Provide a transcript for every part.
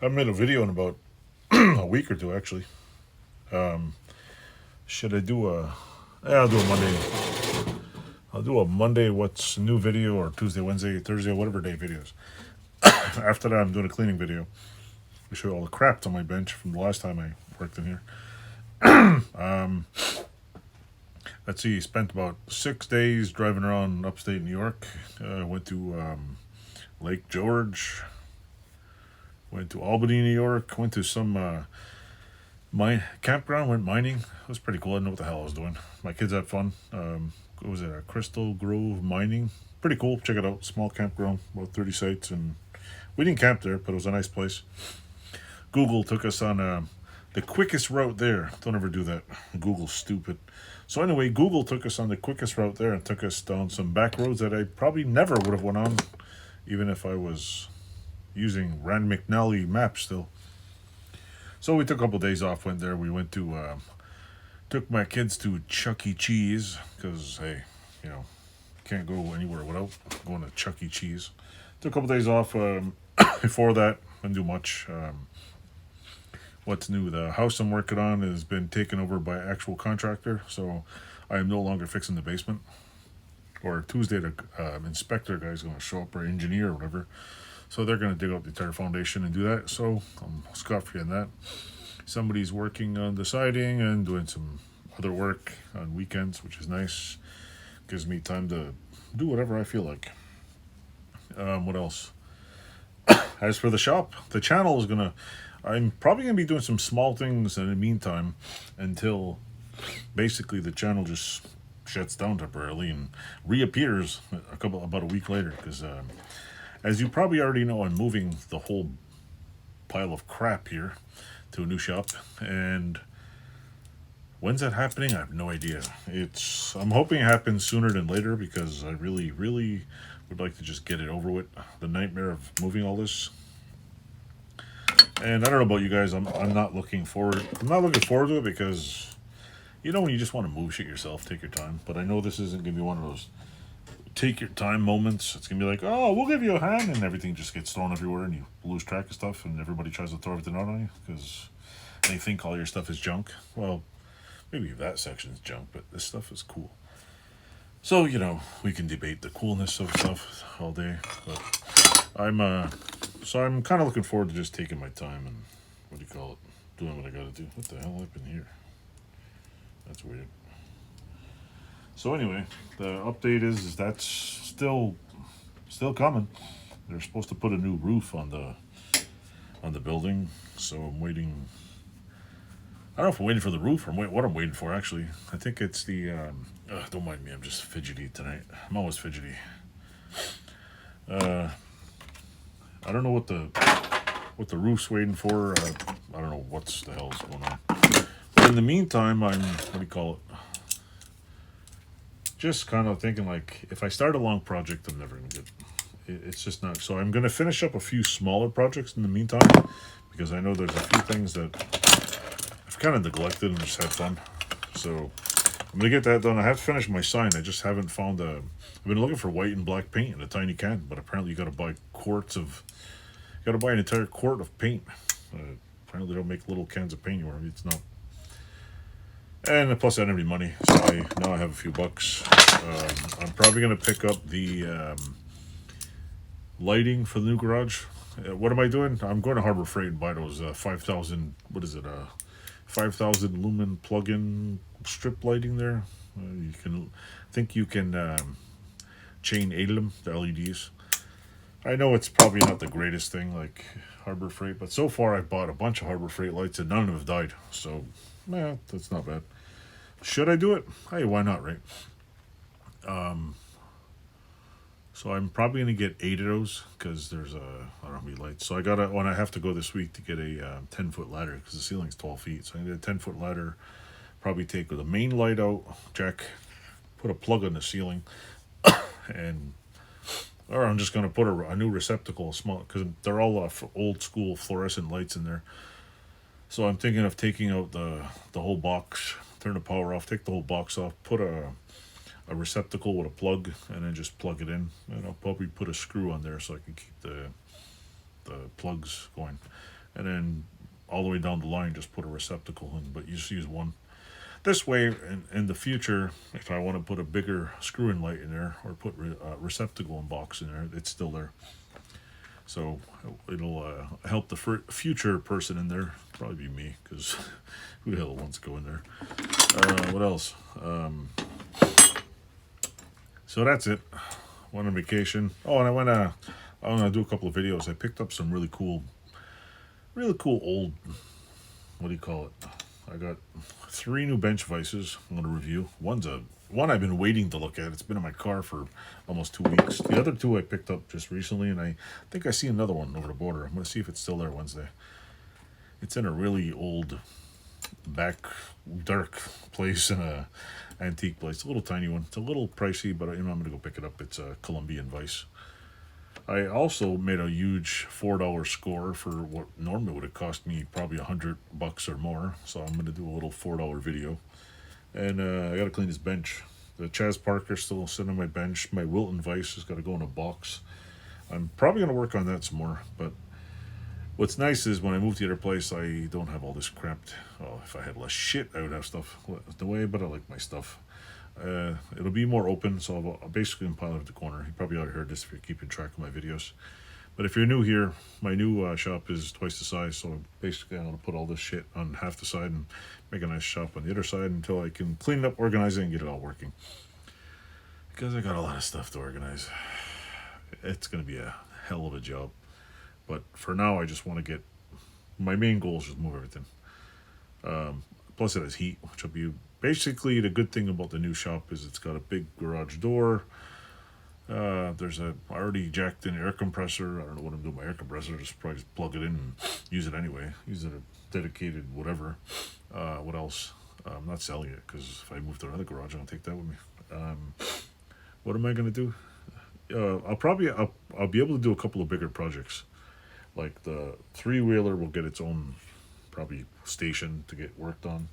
I made a video in about a week or two, actually. Um, should I do a? Yeah, I'll do a Monday. I'll do a Monday what's new video or Tuesday, Wednesday, Thursday, whatever day videos. After that, I'm doing a cleaning video. I show you all the crap on my bench from the last time I worked in here. Um, let's see. Spent about 6 days driving around upstate New York. Went to Lake George. Went to Albany, New York. Went to some mine campground. Went mining. It was pretty cool. I didn't know what the hell I was doing. My kids had fun. What was it? Crystal Grove Mining. Pretty cool. Check it out. Small campground, about 30 sites, and we didn't camp there, but it was a nice place. Google took us on the quickest route there. Don't ever do that. Google's stupid. So anyway, Google took us on the quickest route there and took us down some back roads that I probably never would have went on, even if I was using Rand McNally maps still. So we took a couple of days off. Went there. We went to took my kids to Chuck E. Cheese because hey, you know, can't go anywhere without going to Chuck E. Cheese. Took a couple of days off. Before that, didn't do much. What's new? The house I'm working on has been taken over by an actual contractor, so I am no longer fixing the basement. Or Tuesday, the inspector guy's going to show up, or engineer or whatever. So they're going to dig out the entire foundation and do that. So I'm scot free on that. Somebody's working on the siding and doing some other work on weekends, which is nice. Gives me time to do whatever I feel like. What else? As for the shop, the channel is gonna. I'm probably gonna be doing some small things in the meantime until basically the channel just shuts down temporarily and reappears about a week later. Because as you probably already know, I'm moving the whole pile of crap here to a new shop, and when's that happening? I have no idea. I'm hoping it happens sooner than later because I really, really would like to just get it over with. The nightmare of moving all this. And I don't know about you guys. I'm not looking forward. I'm not looking forward to it because when you just want to move shit yourself, take your time. But I know this isn't gonna be one of those take your time moments. It's gonna be like, oh, we'll give you a hand, and everything just gets thrown everywhere, and you lose track of stuff, and everybody tries to throw everything out on you because they think all your stuff is junk. Well, maybe that section's junk, but this stuff is cool. So we can debate the coolness of stuff all day, but I'm kind of looking forward to just taking my time and what do you call it, doing what I got to do. What the hell happened here? That's weird. So anyway, the update is that's still coming. They're supposed to put a new roof on the building, so I'm waiting. I don't know if I'm waiting for the roof or what I'm waiting for. Actually, I think it's the. Don't mind me. I'm just fidgety tonight. I'm always fidgety. Uh, I don't know what the roof's waiting for. I don't know what's the hell's going on. But in the meantime, I'm what do you call it? Just kind of thinking like if I start a long project, I'm never gonna get. It's just not. So I'm gonna finish up a few smaller projects in the meantime because I know there's a few things that I've kind of neglected and just had fun. So I'm gonna get that done. I have to finish my sign. I just haven't found a. I've been looking for white and black paint in a tiny can, but apparently you got to buy quarts of. You got to buy an entire quart of paint. Apparently they don't make little cans of paint anymore. It's not. And plus, I didn't have any money, so now I have a few bucks. I'm probably gonna pick up the lighting for the new garage. What am I doing? I'm going to Harbor Freight and buy those 5,000. What is it? 5,000 lumen plug-in strip lighting there. You can, I think you can chain 8 of them, the LEDs. I know it's probably not the greatest thing like Harbor Freight, but so far I've bought a bunch of Harbor Freight lights and none of them have died. So, that's not bad. Should I do it? Hey, why not, right? Um, so I'm probably gonna get 8 of those because there's I don't know how many lights. So I have to go this week to get a 10-foot ladder because the ceiling's 12 feet. So I need a 10-foot ladder. Probably take the main light out, jack, put a plug on the ceiling, and or I'm just gonna put a new receptacle, small because they're all old school fluorescent lights in there. So I'm thinking of taking out the whole box, turn the power off, take the whole box off, put a receptacle with a plug, and then just plug it in. And I'll probably put a screw on there so I can keep the plugs going. and then all the way down the line just put a receptacle in, but you just use one. This way, in the future, if I want to put a bigger screw-in light in there or put receptacle and box in there, it's still there. So it'll help the future person in there. Probably be me, because who the hell wants to go in there? What else? So that's it. Went on vacation. Oh, and I'm gonna do a couple of videos. I picked up some really cool old. What do you call it? I got 3 new bench vices I'm going to review. One I've been waiting to look at. It's been in my car for almost 2 weeks. The other 2 I picked up just recently, and I think I see another one over the border. I'm going to see if it's still there Wednesday. It's in a really old, back, dark place in a antique place. A little tiny one. It's a little pricey, but I'm going to go pick it up. It's a Colombian vice. I also made a huge $4 score for what normally would have cost me probably $100 or more. So I'm going to do a little $4 video. And I got to clean this bench. The Chaz Parker's still sitting on my bench. My Wilton vice has got to go in a box. I'm probably going to work on that some more. But what's nice is when I move to the other place, I don't have all this cramped. Oh, if I had less shit, I would have stuff the way, but I like my stuff. It'll be more open, so I'll basically pile it at the corner. You probably already heard this if you're keeping track of my videos. But if you're new here, my new shop is twice the size, so basically I'm going to put all this shit on half the side and make a nice shop on the other side until I can clean it up, organize it, and get it all working. Because I got a lot of stuff to organize. It's going to be a hell of a job. But for now, I just want to get... My main goal is just move everything. Plus it has heat, which will be... Basically, the good thing about the new shop is it's got a big garage door. There's I already jacked in air compressor. I don't know what I'm doing with my air compressor. Just probably just plug it in and use it anyway. Use it a dedicated whatever. What else? I'm not selling it because if I move to another garage, I'll take that with me. What am I gonna do? I'll be able to do a couple of bigger projects. Like the 3-wheeler will get its own probably station to get worked on.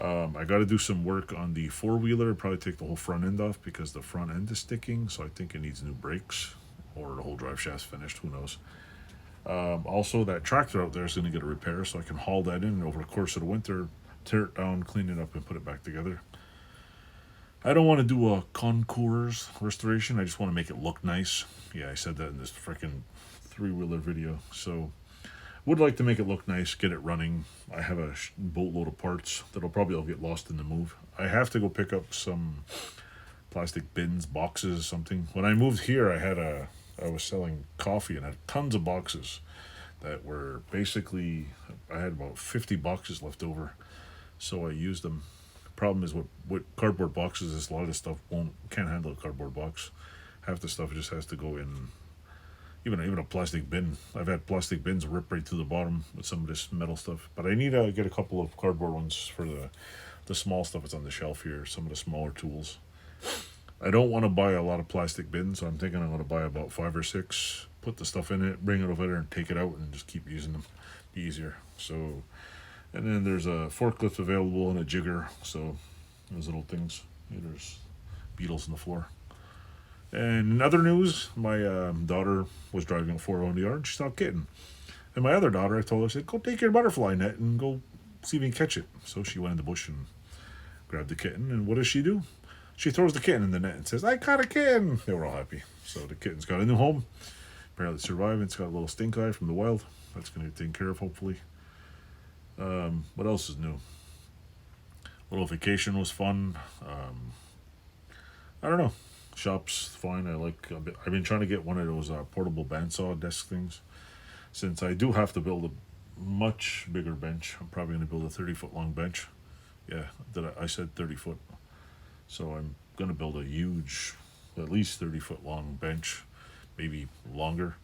I got to do some work on the 4-wheeler. Probably take the whole front end off because the front end is sticking. So I think it needs new brakes or the whole drive shaft's finished. Who knows? Also, that tractor out there is going to get a repair, so I can haul that in over the course of the winter, tear it down, clean it up, and put it back together. I don't want to do a concours restoration. I just want to make it look nice. Yeah, I said that in this freaking 3-wheeler video. So... would like to make it look nice, get it running. I have a boatload of parts that'll probably all get lost in the move. I have to go pick up some plastic bins, boxes, something. When I moved here, I was selling coffee and had tons of boxes that were basically, I had about 50 boxes left over. So I used them. The problem is with cardboard boxes is a lot of the stuff can't handle a cardboard box. Half the stuff just has to go in. Even a plastic bin. I've had plastic bins rip right to the bottom with some of this metal stuff. But I need to get a couple of cardboard ones for the small stuff that's on the shelf here, some of the smaller tools. I don't want to buy a lot of plastic bins, so I'm thinking I'm going to buy about 5 or 6, put the stuff in it, bring it over there and take it out and just keep using them. Be easier. So, and then there's a forklift available and a jigger, so those little things. There's beetles on the floor. And in other news, my daughter was driving a 4 in the yard and she saw a kitten. And my other daughter, I told her, I said, go take your butterfly net and go see if you can catch it. So she went in the bush and grabbed the kitten. And what does she do? She throws the kitten in the net and says, I caught a kitten. They were all happy. So the kitten's got a new home. Apparently it's surviving. It's got a little stink eye from the wild. That's going to get taken care of, hopefully. What else is new? A little vacation was fun. I don't know. Shop's fine. I've been trying to get one of those portable bandsaw desk things. Since I do have to build a much bigger bench, I'm probably going to build a 30-foot long bench. Yeah, I said 30 foot. So I'm going to build a huge, at least 30-foot long bench, maybe longer.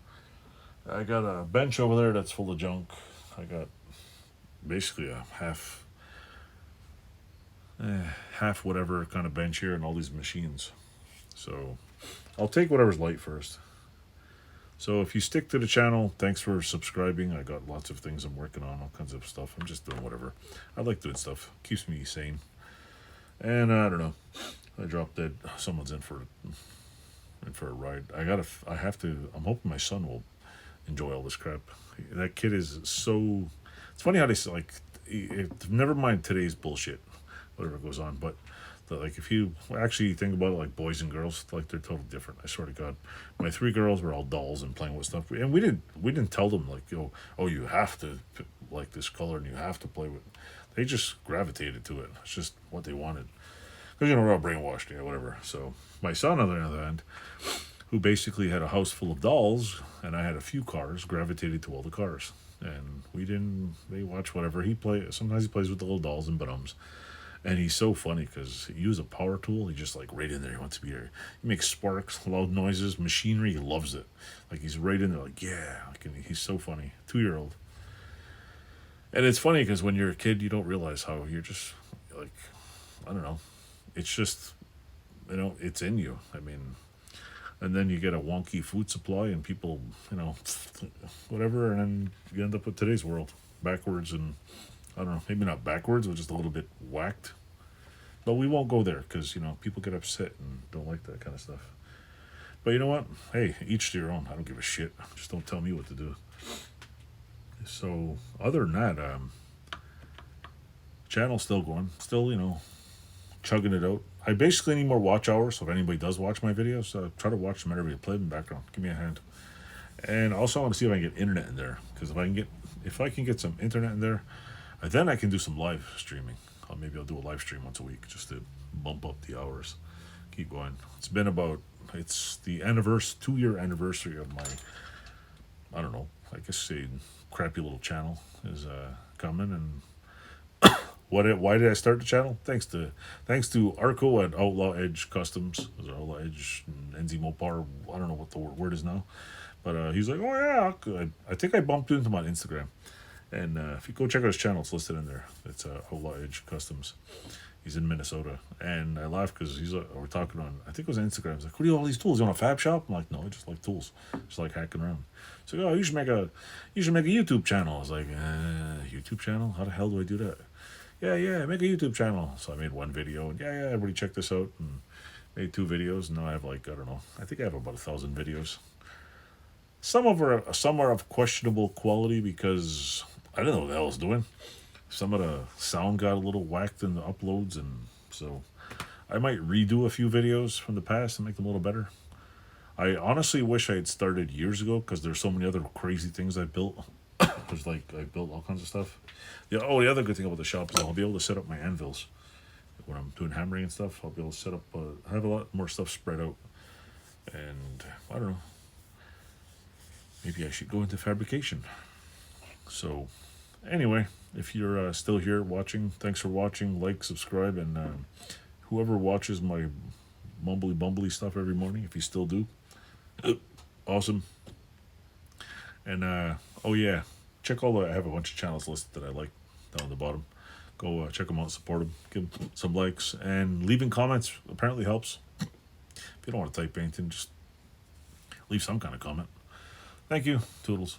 I got a bench over there that's full of junk. I got basically a half whatever kind of bench here and all these machines. So I'll take whatever's light first. So if you stick to the channel, thanks for subscribing. I got lots of things I'm working on, all kinds of stuff. I'm just doing whatever. I like doing stuff. Keeps me sane. And I don't know. I dropped dead. Someone's in for a ride. I'm hoping my son will enjoy all this crap. That kid is so. It's funny how they like. Never mind today's bullshit, whatever goes on, but like if you actually think about it, like boys and girls, like they're totally different. I swear to God, my three girls were all dolls and playing with stuff, and we didn't tell them like, oh, you have to like this color and you have to play with. They just gravitated to it. It's just what they wanted, because we're all brainwashed, whatever. So my son, on the other hand, who basically had a house full of dolls, and I had a few cars, gravitated to all the cars. And they watch whatever he plays. Sometimes he plays with the little dolls and bums. And he's so funny because he uses a power tool. He just like right in there. He wants to be there. He makes sparks, loud noises, machinery. He loves it. Like he's right in there. Like yeah. He's so funny. 2-year-old. And it's funny because when you're a kid, you don't realize how you're just like, I don't know. It's just, it's in you. I mean, and then you get a wonky food supply and people, whatever, and then you end up with today's world backwards, and I don't know, maybe not backwards, but just a little bit whacked. But we won't go there because people get upset and don't like that kind of stuff. But you know what? Hey, each to your own. I don't give a shit. Just don't tell me what to do. So other than that, channel's still going, still chugging it out. I basically need more watch hours, so if anybody does watch my videos, try to watch them whenever you play them in the background. Give me a hand. And also I want to see if I can get internet in there, because if I can get some internet in there, then I can do some live streaming. Maybe I'll do a live stream once a week just to bump up the hours. Keep going. It's the 2-year anniversary of my, I don't know, I guess say crappy little channel is coming. And why did I start the channel? Thanks to Arco at Outlaw Edge Customs. It was Outlaw Edge and NZ Mopar. I don't know what the word is now. But he's like, oh yeah, I think I bumped into him on Instagram. And if you go check out his channel, it's listed in there. It's Outlaw Edge Customs. He's in Minnesota. And I laugh because we're talking on, I think it was on Instagram. He's like, what do you all these tools? You want a fab shop? I'm like, no, I just like tools. Just like hacking around. So oh, you should make a YouTube channel. I was like, YouTube channel? How the hell do I do that? Yeah, make a YouTube channel. So I made one video, and yeah, everybody check this out, and made 2 videos. And now I have I don't know, I think I have about 1,000 videos. Some are of questionable quality because I don't know what the hell I was doing. Some of the sound got a little whacked in the uploads, and so I might redo a few videos from the past and make them a little better. I honestly wish I had started years ago because there's so many other crazy things I built. There's I built all kinds of stuff. Yeah. Oh, the other good thing about the shop is I'll be able to set up my anvils when I'm doing hammering and stuff. I'll be able to set up. I have a lot more stuff spread out, and I don't know. Maybe I should go into fabrication. So, anyway, if you're still here watching, thanks for watching. Like, subscribe, and whoever watches my mumbly stuff every morning, if you still do, awesome. And oh yeah, I have a bunch of channels listed that I like down at the bottom. Go check them out, support them, give them some likes, and leaving comments apparently helps. If you don't want to type anything, just leave some kind of comment. Thank you. Toodles.